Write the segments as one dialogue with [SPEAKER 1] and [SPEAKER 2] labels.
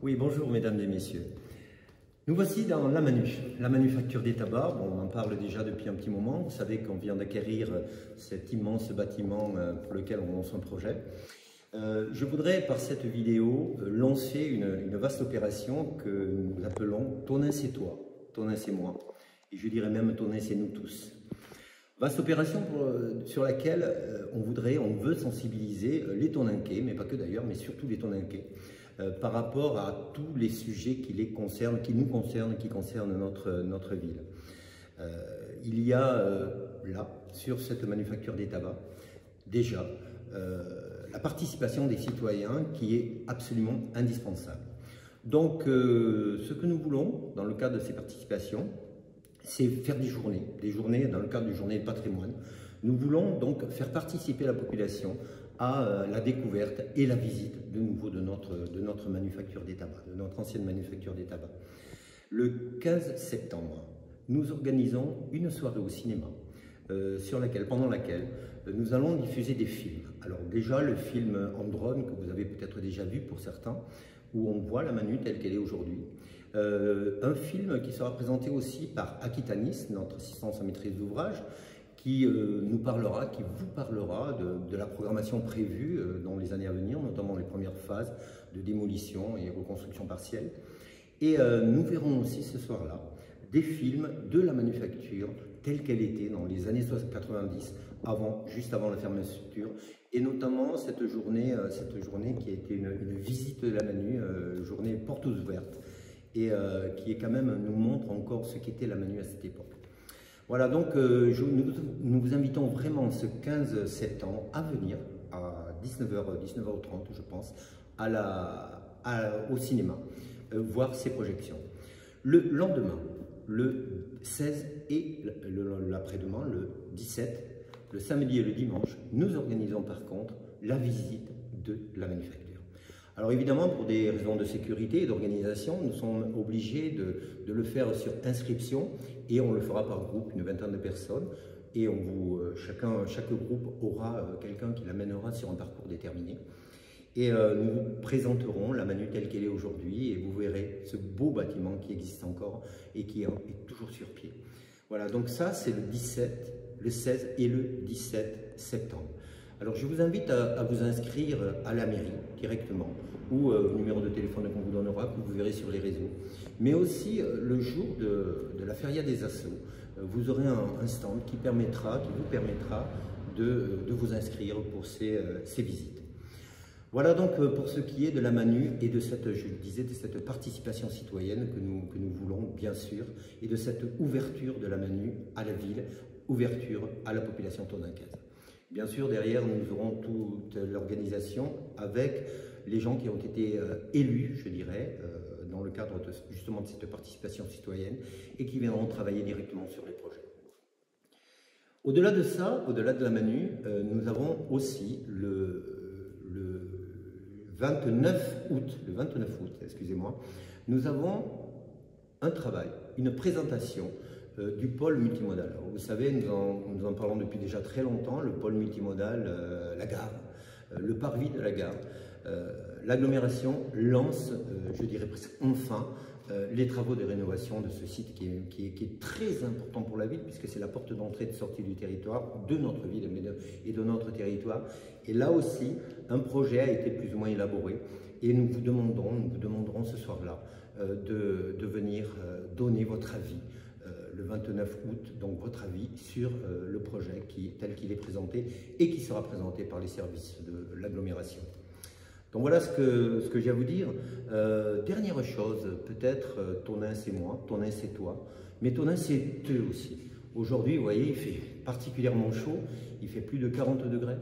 [SPEAKER 1] Oui, bonjour mesdames et messieurs. Nous voici dans la manufacture des tabacs. Bon, on en parle déjà depuis un petit moment. Vous savez qu'on vient d'acquérir cet immense bâtiment pour lequel on lance un projet. Je voudrais par cette vidéo lancer une vaste opération que nous appelons Tonnin c'est toi, Tonnin c'est moi. Et je dirais même Tonnin c'est nous tous. Vaste opération sur laquelle on veut sensibiliser les Tonninquais, mais pas que d'ailleurs, mais surtout les Tonninquais, par rapport à tous les sujets qui nous concernent, qui concernent notre ville. Il y a là, sur cette manufacture des tabacs, déjà la participation des citoyens qui est absolument indispensable. Donc, ce que nous voulons, dans le cadre de ces participations, c'est faire des journées dans le cadre du journée de patrimoine. Nous voulons donc faire participer la population à la découverte et la visite de nouveau de notre manufacture des tabacs, de notre ancienne manufacture des tabacs. Le 15 septembre, nous organisons une soirée au cinéma pendant laquelle nous allons diffuser des films. Alors déjà le film en drone que vous avez peut-être déjà vu pour certains, où on voit la Manu telle qu'elle est aujourd'hui. Un film qui sera présenté aussi par Aquitanis, notre assistance en maîtrise d'ouvrage, qui vous parlera de la programmation prévue dans les années à venir, notamment les premières phases de démolition et reconstruction partielle. Et nous verrons aussi ce soir-là des films de la manufacture telle qu'elle était dans les années 90, juste avant la fermeture, et notamment cette journée qui a été une visite de la Manu, journée portes ouvertes, et qui est quand même nous montre encore ce qu'était la Manu à cette époque. Voilà, donc nous vous invitons vraiment ce 15 septembre à venir à 19h30 je pense, au cinéma, voir ces projections. Le lendemain, le 16 et l'après-demain, le 17, le samedi et le dimanche, nous organisons par contre la visite de la manufacture. Alors évidemment, pour des raisons de sécurité et d'organisation, nous sommes obligés de le faire sur inscription et on le fera par groupe, une vingtaine de personnes. Et chaque groupe aura quelqu'un qui l'amènera sur un parcours déterminé. Et nous vous présenterons la Manu telle qu'elle est aujourd'hui et vous verrez ce beau bâtiment qui existe encore et qui est toujours sur pied. Voilà, donc ça c'est le 17, le 16 et le 17 septembre. Alors je vous invite à vous inscrire à la mairie directement ou au numéro de téléphone qu'on vous donnera, que vous verrez sur les réseaux. Mais aussi le jour de la Feria des Assauts, vous aurez un stand qui vous permettra de vous inscrire pour ces visites. Voilà donc pour ce qui est de la Manu et de cette, je le disais, de cette participation citoyenne que nous voulons bien sûr, et de cette ouverture de la Manu à la ville, ouverture à la population tonnincaise. Bien sûr, derrière, nous aurons toute l'organisation avec les gens qui ont été élus, je dirais, dans le cadre justement de cette participation citoyenne et qui viendront travailler directement sur les projets. Au-delà de ça, au-delà de la Manu, nous avons aussi le 29 août, excusez-moi, nous avons un travail, une présentation du pôle multimodal. Alors, vous savez, nous en parlons depuis déjà très longtemps, le pôle multimodal, la gare, le parvis de la gare. L'agglomération lance, je dirais presque enfin, les travaux de rénovation de ce site qui est très important pour la ville, puisque c'est la porte d'entrée et de sortie du territoire, de notre ville et de notre territoire. Et là aussi, un projet a été plus ou moins élaboré et nous vous demanderons ce soir-là de venir donner votre avis le 29 août, donc votre avis sur le projet tel qu'il est présenté et qui sera présenté par les services de l'agglomération. Donc voilà ce que j'ai à vous dire. Dernière chose, peut-être, Tonnin c'est moi, Tonnin c'est toi, mais Tonnin c'est eux aussi. Aujourd'hui, vous voyez, il fait particulièrement chaud, il fait plus de 40 degrés.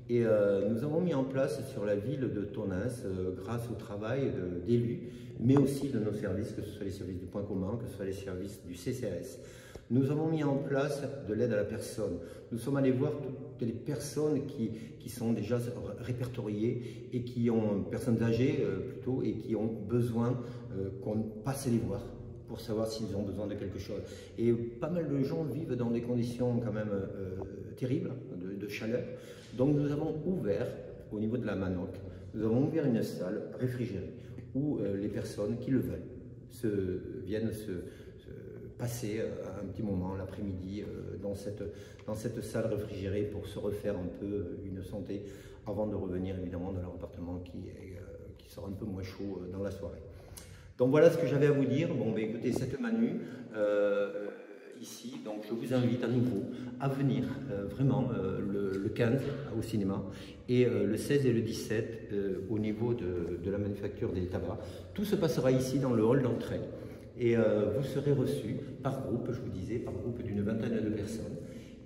[SPEAKER 1] Et nous avons mis en place sur la ville de Tonnin, grâce au travail d'élus, mais aussi de nos services, que ce soit les services du point commun, que ce soit les services du CCAS. Nous avons mis en place de l'aide à la personne. Nous sommes allés voir toutes les personnes qui sont déjà répertoriées et qui ont, personnes âgées plutôt, et qui ont besoin qu'on passe les voir pour savoir s'ils ont besoin de quelque chose. Et pas mal de gens vivent dans des conditions quand même terribles de chaleur. Donc nous avons ouvert, au niveau de la Manoc, nous avons ouvert une salle réfrigérée où les personnes qui le veulent viennent se passer un petit moment l'après-midi dans cette salle réfrigérée pour se refaire un peu une santé avant de revenir évidemment dans leur appartement qui sera un peu moins chaud dans la soirée. Donc voilà ce que j'avais à vous dire. Bon, ben, écoutez, cette Manu ici, donc je vous invite à nouveau à venir vraiment le 15 au cinéma et le 16 et le 17 au niveau de la manufacture des tabacs. Tout se passera ici dans le hall d'entrée et vous serez reçus par groupe, je vous disais, par groupe d'une vingtaine de personnes.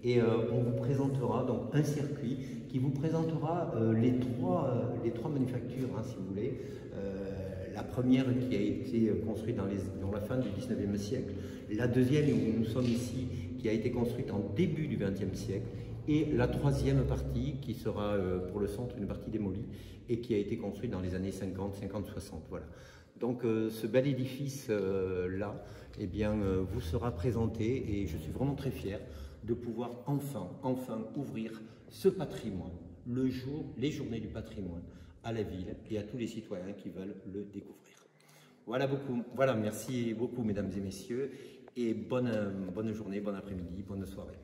[SPEAKER 1] Et on vous présentera donc un circuit qui vous présentera les trois manufactures, hein, si vous voulez. La première qui a été construite dans la fin du 19e siècle, la deuxième où nous sommes ici qui a été construite en début du 20e siècle et la troisième partie qui sera pour le centre une partie démolie et qui a été construite dans les années 50, 60. Voilà. Donc ce bel édifice là, eh bien, vous sera présenté et je suis vraiment très fier de pouvoir enfin ouvrir ce patrimoine, les journées du patrimoine à la ville et à tous les citoyens qui veulent le découvrir. Voilà, merci beaucoup mesdames et messieurs et bonne journée, bon après-midi, bonne soirée.